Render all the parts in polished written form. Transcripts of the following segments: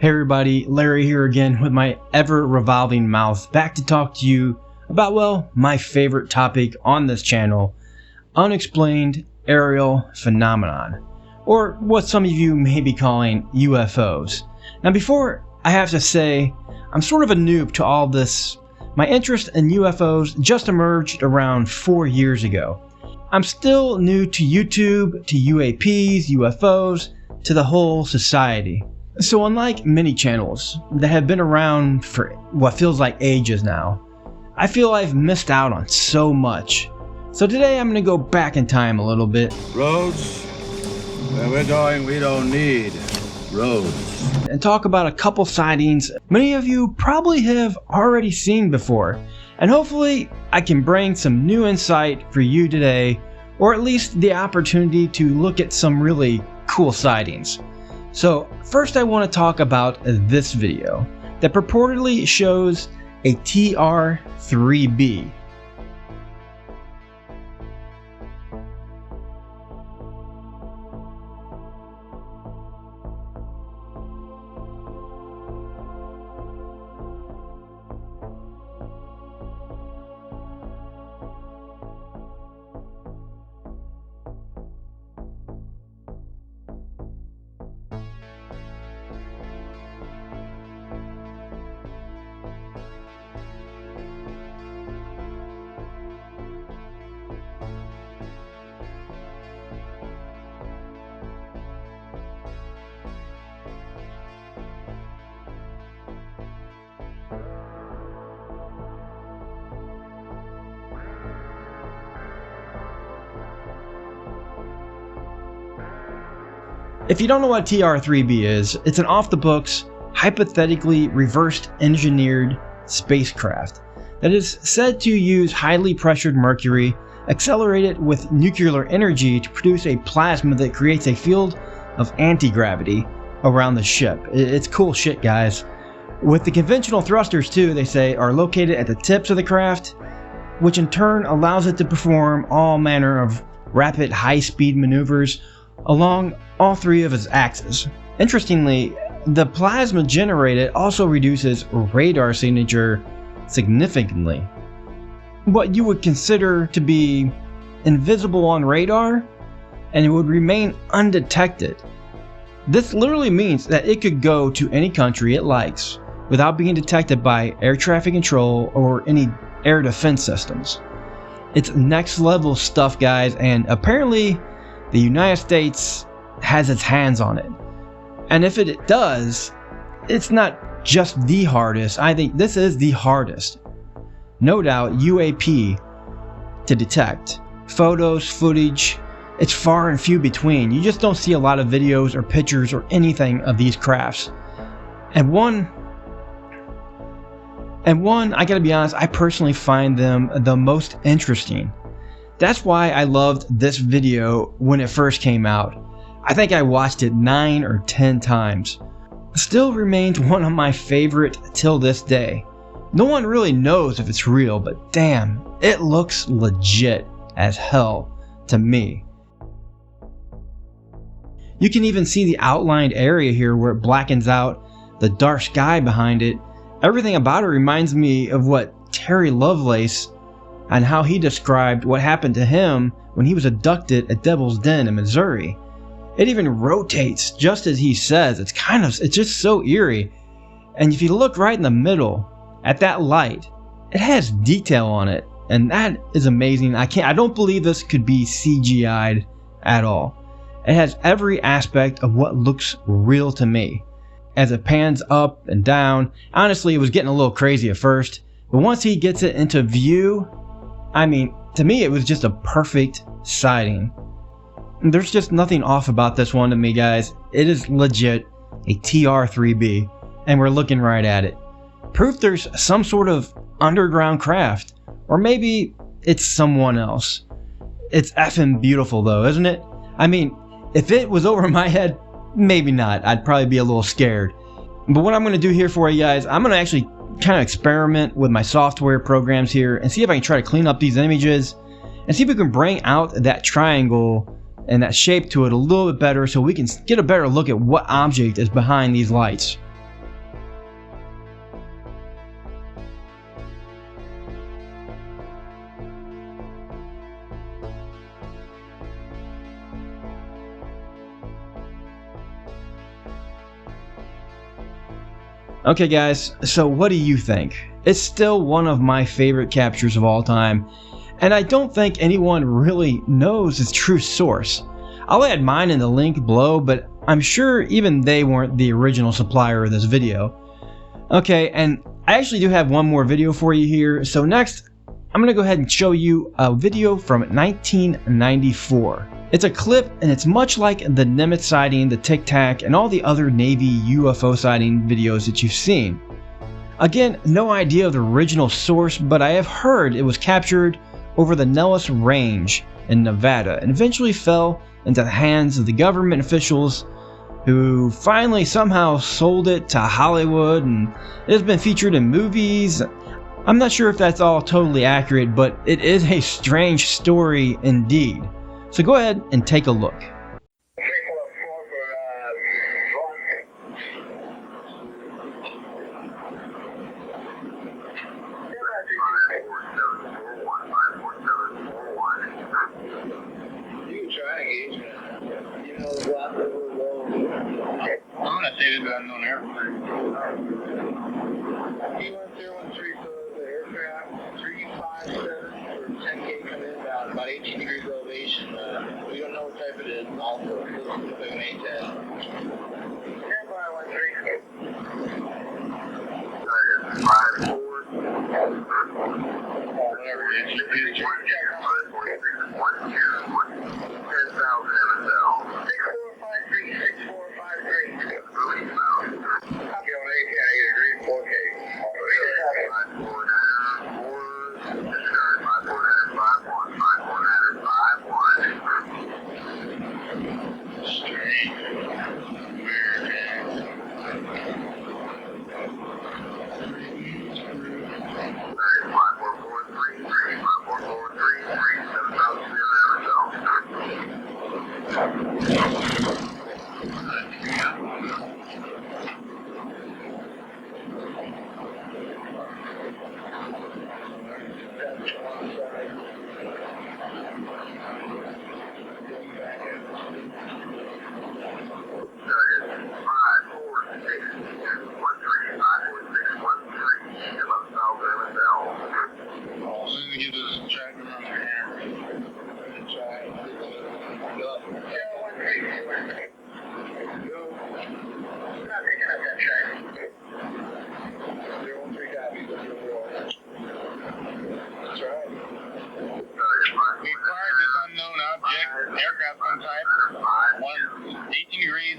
Hey everybody, Larry here again with my ever-revolving mouth, back to talk to you about, well, my favorite topic on this channel, unexplained aerial phenomenon, or what some of you may be calling UFOs. Now before I have to say, I'm sort of a noob to all this. My interest in UFOs just emerged around 4 years ago. I'm still new to YouTube, to UAPs, UFOs, to the whole society. So unlike many channels that have been around for what feels like ages now, I feel I've missed out on so much. So today I'm going to go back in time a little bit. Roads? Where we're going, we don't need roads. And talk about a couple sightings many of you probably have already seen before. And hopefully I can bring some new insight for you today, or at least the opportunity to look at some really cool sightings. So first I want to talk about this video that purportedly shows a TR-3B. If you don't know what TR-3B is, it's an off-the-books, hypothetically reversed engineered spacecraft that is said to use highly pressured mercury, accelerated with nuclear energy to produce a plasma that creates a field of anti-gravity around the ship. It's cool shit, guys. With the conventional thrusters too, they say, are located at the tips of the craft, which in turn allows it to perform all manner of rapid high-speed maneuvers along all three of its axes. Interestingly, the plasma generated also reduces radar signature significantly. What you would consider to be invisible on radar, and it would remain undetected. This literally means that it could go to any country it likes without being detected by air traffic control or any air defense systems. It's next level stuff, guys, and apparently the United States has its hands on it. And if it does, it's not just the hardest. I think this is the hardest, no doubt, UAP to detect. Photos, footage, it's far and few between. You just don't see a lot of videos or pictures or anything of these crafts. And one, I gotta be honest, I personally find them the most interesting. That's why I loved this video when it first came out. I think I watched it 9 or 10 times. Still remains one of my favorite till this day. No one really knows if it's real, but damn, it looks legit as hell to me. You can even see the outlined area here where it blackens out, the dark sky behind it. Everything about it reminds me of what Terry Lovelace and how he described what happened to him when he was abducted at Devil's Den in Missouri. It even rotates just as he says. It's just so eerie. And if you look right in the middle at that light, it has detail on it, and that is amazing. I don't believe this could be CGI'd at all. It has every aspect of what looks real to me. As it pans up and down, honestly, it was getting a little crazy at first, but once he gets it into view, I mean, to me it was just a perfect sighting. There's just nothing off about this one to me, guys. It is legit a TR-3B, and we're looking right at it. Proof there's some sort of underground craft, or maybe it's someone else. It's effing beautiful though, isn't it? I mean, if it was over my head, maybe not. I'd probably be a little scared. But what I'm going to do here for you guys, I'm going to actually kind of experiment with my software programs here and see if I can try to clean up these images and see if we can bring out that triangle and that shape to it a little bit better so we can get a better look at what object is behind these lights. Okay guys, so what do you think? It's still one of my favorite captures of all time, and I don't think anyone really knows its true source. I'll add mine in the link below, but I'm sure even they weren't the original supplier of this video. Okay, and I actually do have one more video for you here, so next I'm going to go ahead and show you a video from 1994. It's a clip, and it's much like the Nimitz sighting, the Tic Tac, and all the other Navy UFO sighting videos that you've seen. Again, no idea of the original source, but I have heard it was captured over the Nellis Range in Nevada and eventually fell into the hands of the government officials who finally somehow sold it to Hollywood, and it has been featured in movies. I'm not sure if that's all totally accurate, but it is a strange story indeed. So go ahead and take a look. I'm gonna say this is unknown airplane. P1013 for the aircraft, 357 for 10K coming inbound, about 18 degrees elevation. We don't know what type it is. Also, it looks like an A-10. Standby 13. 5-4. Whatever it is.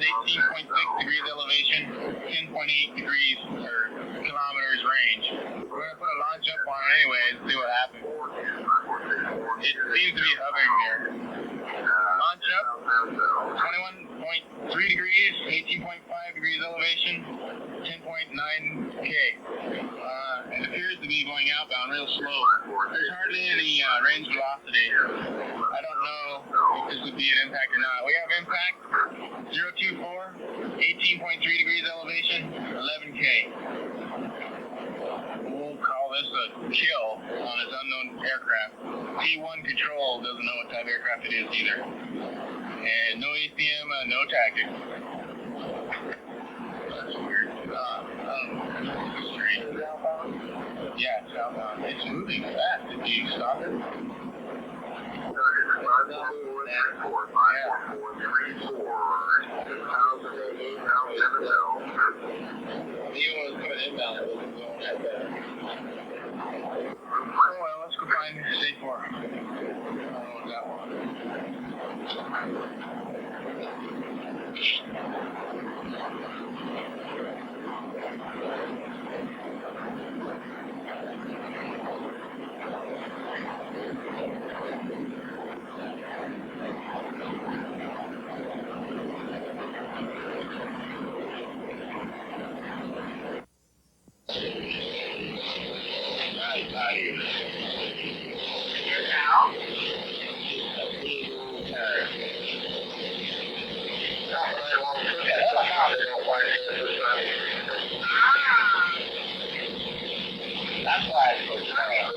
18.6 degrees elevation, 10.8 degrees or kilometers range. We're going to put a launch up on it anyway and see what happens. It seems to be hovering there. Launch up, 21.3 degrees, 18.5 degrees elevation, 10.9K. It appears to be going outbound real slow. There's hardly any range velocity. I don't know if this would be an impact or not. We have impact 024, 18.3 degrees elevation, 11K. We'll call this a kill on its unknown aircraft. T1 control doesn't know what type of aircraft it is either. And no ACM, no tactics. That's weird. Strange. Yeah, it's southbound. It's moving fast. Did you stop it? Oh well, let's go find state 4. I don't know what that one. That's why it's so strong.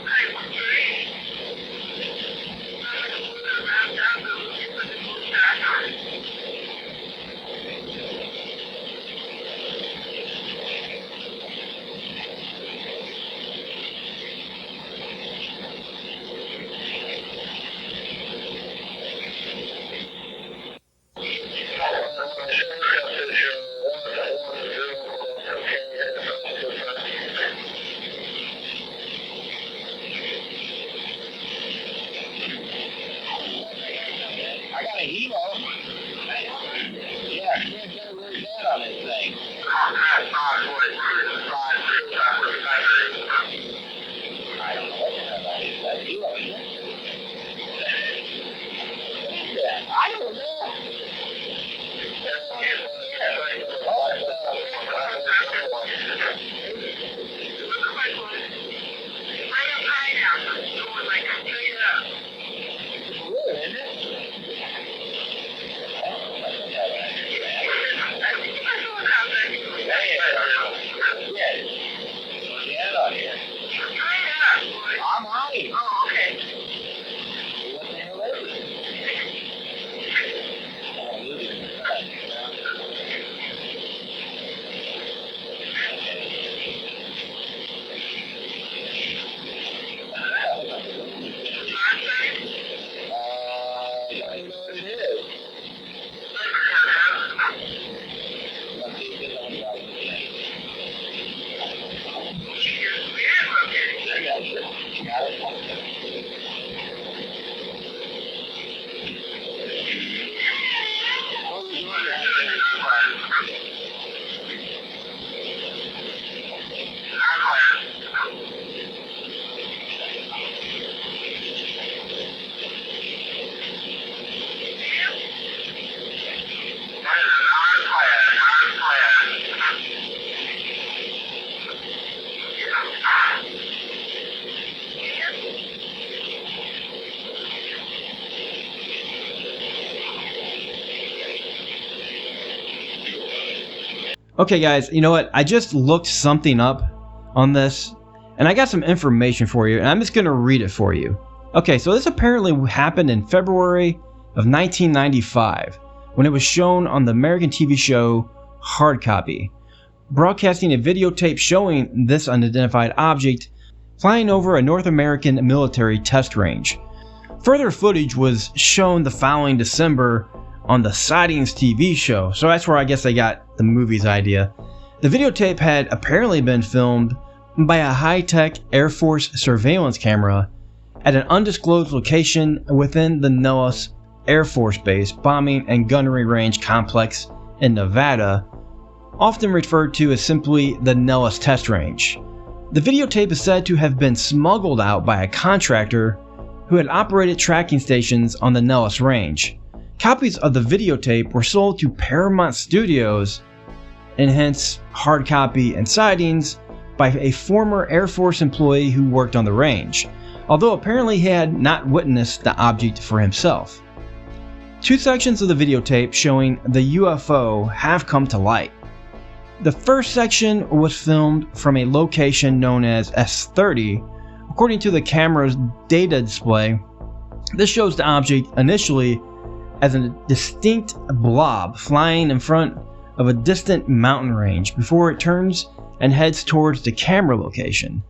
Okay guys, you know what? I just looked something up on this and I got some information for you and I'm just going to read it for you. Okay, so this apparently happened in February of 1995 when it was shown on the American TV show Hard Copy, broadcasting a videotape showing this unidentified object flying over a North American military test range. Further footage was shown the following December on the Sightings TV show, so that's where I guess they got the movie's idea. The videotape had apparently been filmed by a high-tech Air Force surveillance camera at an undisclosed location within the Nellis Air Force Base Bombing and Gunnery Range Complex in Nevada, often referred to as simply the Nellis Test Range. The videotape is said to have been smuggled out by a contractor who had operated tracking stations on the Nellis Range. Copies of the videotape were sold to Paramount Studios, and hence Hard Copy and Sightings, by a former Air Force employee who worked on the range, although apparently he had not witnessed the object for himself. Two sections of the videotape showing the UFO have come to light. The first section was filmed from a location known as S30. According to the camera's data display, this shows the object initially as a distinct blob flying in front of a distant mountain range before it turns and heads towards the camera location.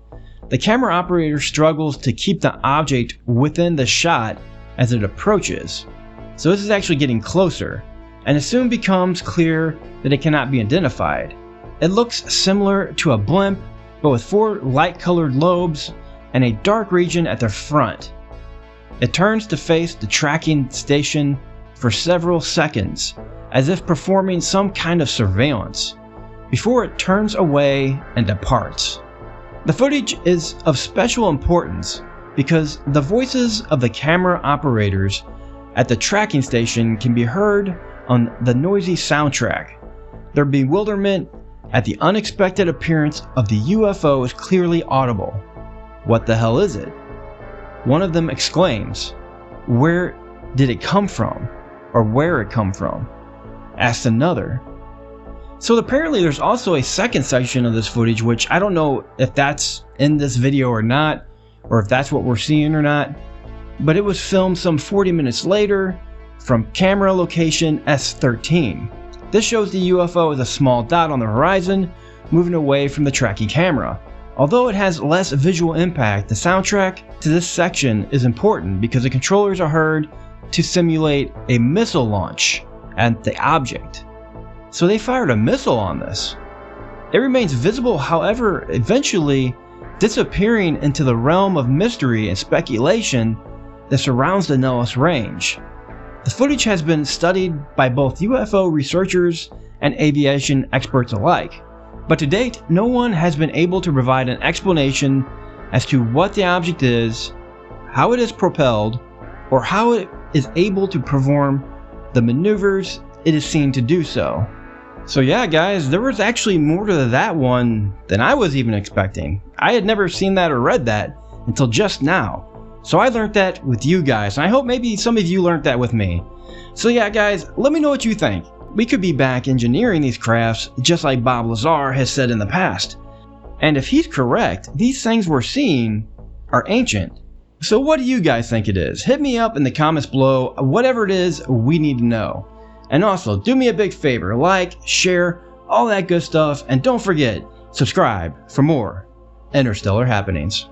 The camera operator struggles to keep the object within the shot as it approaches. So this is actually getting closer, and it soon becomes clear that it cannot be identified. It looks similar to a blimp, but with 4 light-colored lobes and a dark region at the front. It turns to face the tracking station for several seconds, as if performing some kind of surveillance, before it turns away and departs. The footage is of special importance because the voices of the camera operators at the tracking station can be heard on the noisy soundtrack. Their bewilderment at the unexpected appearance of the UFO is clearly audible. "What the hell is it?" one of them exclaims. "Where did it come from?" or "where it come from?" asked another. So apparently there's also a second section of this footage, which I don't know if that's in this video or not, or if that's what we're seeing or not, but it was filmed some 40 minutes later from camera location S13. This shows the UFO as a small dot on the horizon, moving away from the tracking camera. Although it has less visual impact, the soundtrack to this section is important because the controllers are heard to simulate a missile launch at the object. So they fired a missile on this. It remains visible, however, eventually disappearing into the realm of mystery and speculation that surrounds the Nellis Range. The footage has been studied by both UFO researchers and aviation experts alike, but to date, no one has been able to provide an explanation as to what the object is, how it is propelled, or how it is able to perform the maneuvers it is seen to do so. So yeah guys, there was actually more to that one than I was even expecting. I had never seen that or read that until just now. So I learned that with you guys, and I hope maybe some of you learned that with me. So yeah guys, let me know what you think. We could be back engineering these crafts just like Bob Lazar has said in the past. And if he's correct, these things we're seeing are ancient. So what do you guys think it is? Hit me up in the comments below, whatever it is we need to know. And also, do me a big favor, like, share, all that good stuff, and don't forget, subscribe for more Interstellar happenings.